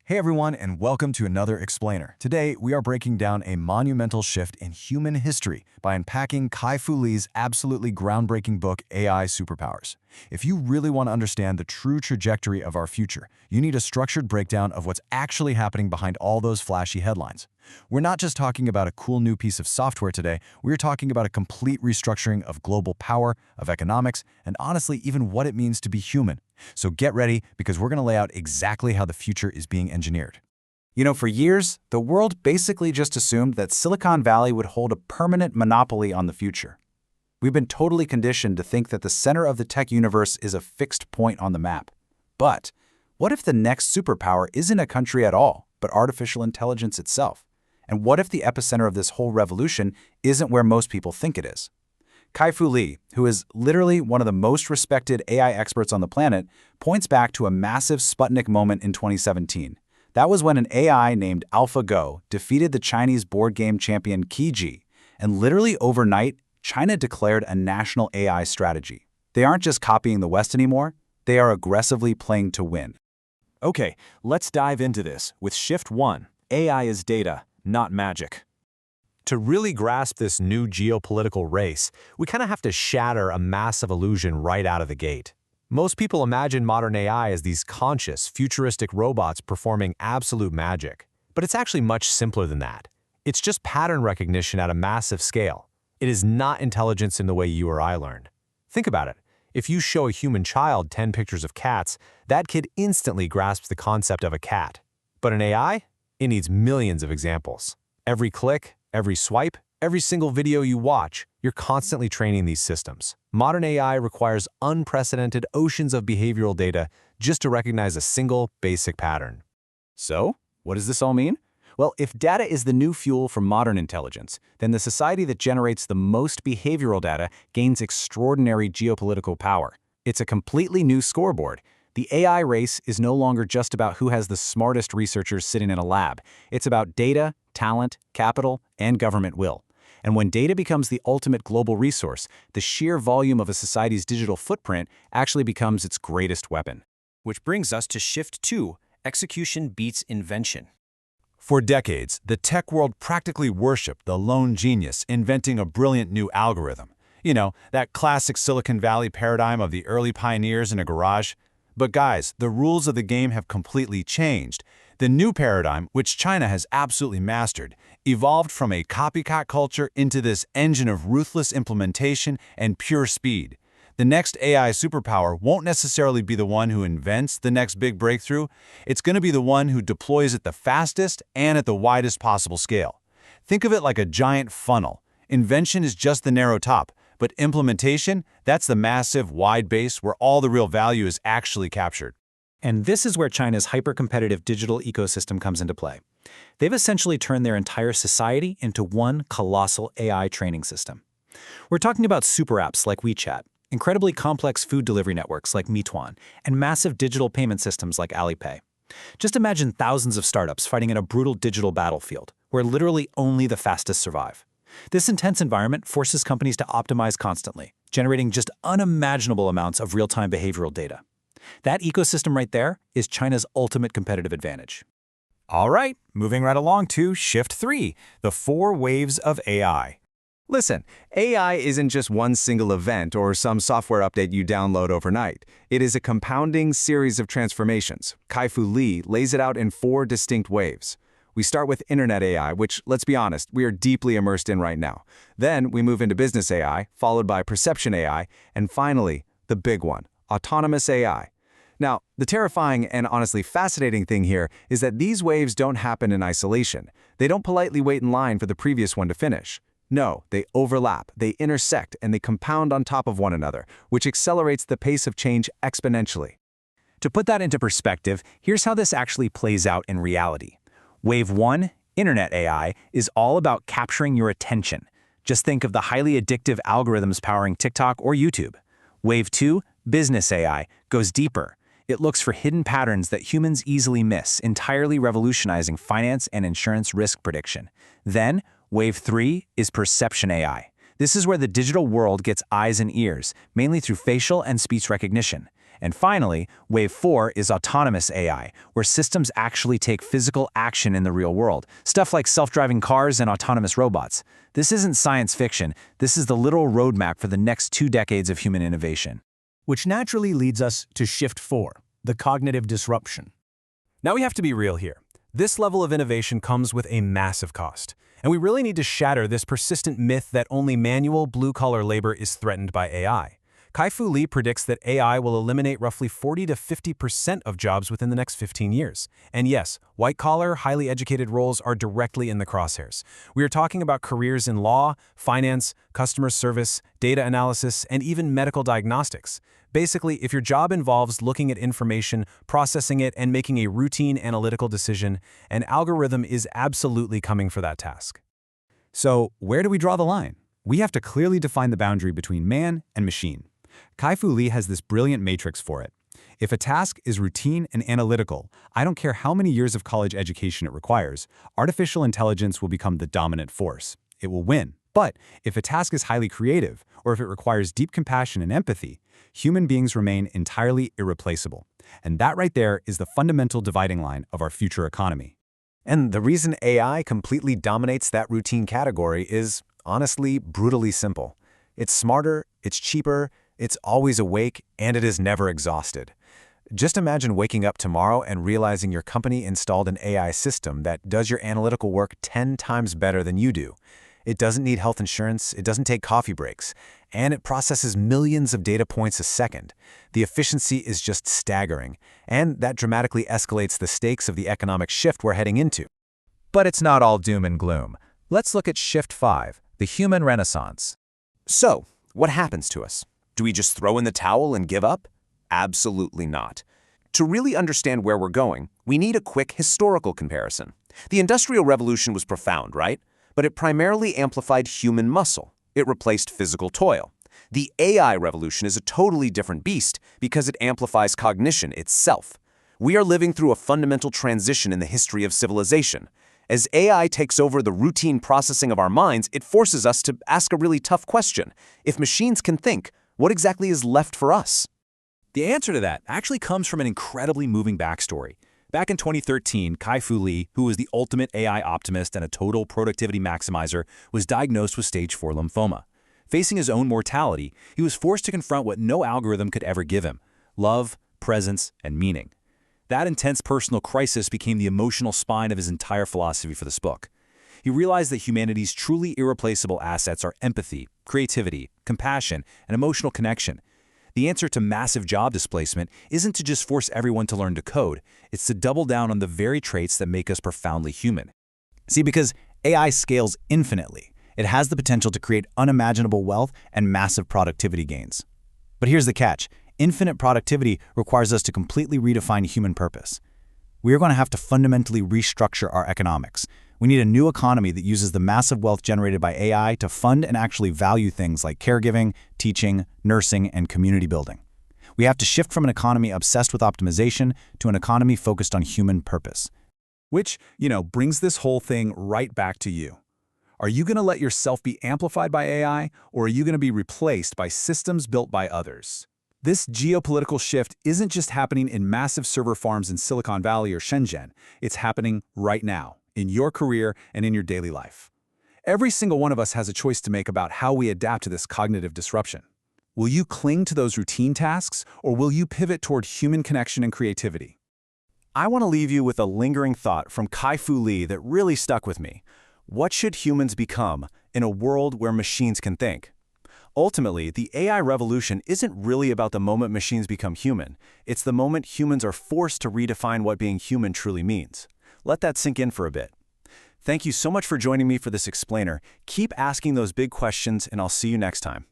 Hey everyone, and welcome to another Explainer. Today, we are breaking down a monumental shift in human history by unpacking Kai-Fu Lee's absolutely groundbreaking book, AI Superpowers. If you really want to understand the true trajectory of our future, you need a structured breakdown of what's actually happening behind all those flashy headlines. We're not just talking about a cool new piece of software today, we're talking about a complete restructuring of global power, of economics, and honestly, even what it means to be human. So get ready, because we're going to lay out exactly how the future is being engineered. You know, for years, the world basically just assumed that Silicon Valley would hold a permanent monopoly on the future. We've been totally conditioned to think that the center of the tech universe is a fixed point on the map. But what if the next superpower isn't a country at all, but artificial intelligence itself? And what if the epicenter of this whole revolution isn't where most people think it is? Kai-Fu Lee, who is literally one of the most respected AI experts on the planet, points back to a massive Sputnik moment in 2017. That was when an AI named AlphaGo defeated the Chinese board game champion Qi, and literally overnight, China declared a national AI strategy. They aren't just copying the West anymore, they are aggressively playing to win. Okay, let's dive into this with Shift 1. AI is data, not magic. To really grasp this new geopolitical race, we kind of have to shatter a massive illusion right out of the gate. Most people imagine modern AI as these conscious, futuristic robots performing absolute magic. But it's actually much simpler than that. It's just pattern recognition at a massive scale. It is not intelligence in the way you or I learned. Think about it. If you show a human child 10 pictures of cats, that kid instantly grasps the concept of a cat. But an AI? It needs millions of examples. Every click, every swipe, every single video you watch, you're constantly training these systems. Modern AI requires unprecedented oceans of behavioral data just to recognize a single basic pattern. So, what does this all mean? Well, if data is the new fuel for modern intelligence, then the society that generates the most behavioral data gains extraordinary geopolitical power. It's a completely new scoreboard. The AI race is no longer just about who has the smartest researchers sitting in a lab. It's about data, talent, capital, and government will. And when data becomes the ultimate global resource, the sheer volume of a society's digital footprint actually becomes its greatest weapon. Which brings us to Shift 2, execution beats invention. For decades, the tech world practically worshipped the lone genius inventing a brilliant new algorithm. You know, that classic Silicon Valley paradigm of the early pioneers in a garage. But guys, the rules of the game have completely changed. The new paradigm, which China has absolutely mastered, evolved from a copycat culture into this engine of ruthless implementation and pure speed. The next AI superpower won't necessarily be the one who invents the next big breakthrough. It's going to be the one who deploys it the fastest and at the widest possible scale. Think of it like a giant funnel. Invention is just the narrow top, but implementation, that's the massive, wide base where all the real value is actually captured. And this is where China's hyper-competitive digital ecosystem comes into play. They've essentially turned their entire society into one colossal AI training system. We're talking about super apps like WeChat, incredibly complex food delivery networks like Meituan, and massive digital payment systems like Alipay. Just imagine thousands of startups fighting in a brutal digital battlefield, where literally only the fastest survive. This intense environment forces companies to optimize constantly, generating just unimaginable amounts of real-time behavioral data. That ecosystem right there is China's ultimate competitive advantage. All right, moving right along to Shift 3, the 4 waves of AI. Listen, AI isn't just one single event or some software update you download overnight. It is a compounding series of transformations. Kai-Fu Lee lays it out in 4 distinct waves. We start with Internet AI, which, let's be honest, we are deeply immersed in right now. Then we move into Business AI, followed by Perception AI, and finally, the big one, Autonomous AI. Now, the terrifying and honestly fascinating thing here is that these waves don't happen in isolation. They don't politely wait in line for the previous one to finish. No, they overlap, they intersect, and they compound on top of one another, which accelerates the pace of change exponentially. To put that into perspective, here's how this actually plays out in reality. Wave 1, Internet AI, is all about capturing your attention. Just think of the highly addictive algorithms powering TikTok or YouTube. Wave 2, Business AI, goes deeper. It looks for hidden patterns that humans easily miss, entirely revolutionizing finance and insurance risk prediction. Then, Wave 3 is Perception AI. This is where the digital world gets eyes and ears, mainly through facial and speech recognition. And finally, wave 4 is autonomous AI, where systems actually take physical action in the real world. Stuff like self-driving cars and autonomous robots. This isn't science fiction. This is the literal roadmap for the next 2 decades of human innovation. Which naturally leads us to shift 4, the cognitive disruption. Now we have to be real here. This level of innovation comes with a massive cost, and we really need to shatter this persistent myth that only manual, blue-collar labor is threatened by AI. Kai-Fu Lee predicts that AI will eliminate roughly 40 to 50% of jobs within the next 15 years. And yes, white-collar, highly educated roles are directly in the crosshairs. We are talking about careers in law, finance, customer service, data analysis, and even medical diagnostics. Basically, if your job involves looking at information, processing it, and making a routine analytical decision, an algorithm is absolutely coming for that task. So, where do we draw the line? We have to clearly define the boundary between man and machine. Kai-Fu Lee has this brilliant matrix for it. If a task is routine and analytical, I don't care how many years of college education it requires, artificial intelligence will become the dominant force. It will win. But if a task is highly creative, or if it requires deep compassion and empathy, human beings remain entirely irreplaceable. And that right there is the fundamental dividing line of our future economy. And the reason AI completely dominates that routine category is, honestly, brutally simple. It's smarter, it's cheaper, it's always awake, and it is never exhausted. Just imagine waking up tomorrow and realizing your company installed an AI system that does your analytical work 10 times better than you do. It doesn't need health insurance, it doesn't take coffee breaks, and it processes millions of data points a second. The efficiency is just staggering, and that dramatically escalates the stakes of the economic shift we're heading into. But it's not all doom and gloom. Let's look at Shift 5, the human renaissance. So, what happens to us? Do we just throw in the towel and give up? Absolutely not. To really understand where we're going, we need a quick historical comparison. The Industrial Revolution was profound, right? But it primarily amplified human muscle. It replaced physical toil. The AI revolution is a totally different beast because it amplifies cognition itself. We are living through a fundamental transition in the history of civilization. As AI takes over the routine processing of our minds, it forces us to ask a really tough question. If machines can think, what exactly is left for us? The answer to that actually comes from an incredibly moving backstory. Back in 2013, Kai-Fu Lee, who was the ultimate AI optimist and a total productivity maximizer, was diagnosed with stage 4 lymphoma. Facing his own mortality, he was forced to confront what no algorithm could ever give him: love, presence, and meaning. That intense personal crisis became the emotional spine of his entire philosophy for this book. He realized that humanity's truly irreplaceable assets are empathy, creativity, compassion, and emotional connection. The answer to massive job displacement isn't to just force everyone to learn to code, it's to double down on the very traits that make us profoundly human. See, because AI scales infinitely, it has the potential to create unimaginable wealth and massive productivity gains. But here's the catch: infinite productivity requires us to completely redefine human purpose. We are going to have to fundamentally restructure our economics. We need a new economy that uses the massive wealth generated by AI to fund and actually value things like caregiving, teaching, nursing, and community building. We have to shift from an economy obsessed with optimization to an economy focused on human purpose. Which, brings this whole thing right back to you. Are you going to let yourself be amplified by AI, or are you going to be replaced by systems built by others? This geopolitical shift isn't just happening in massive server farms in Silicon Valley or Shenzhen. It's happening right now, in your career and in your daily life. Every single one of us has a choice to make about how we adapt to this cognitive disruption. Will you cling to those routine tasks, or will you pivot toward human connection and creativity? I want to leave you with a lingering thought from Kai-Fu Lee that really stuck with me. What should humans become in a world where machines can think? Ultimately, the AI revolution isn't really about the moment machines become human. It's the moment humans are forced to redefine what being human truly means. Let that sink in for a bit. Thank you so much for joining me for this explainer. Keep asking those big questions, and I'll see you next time.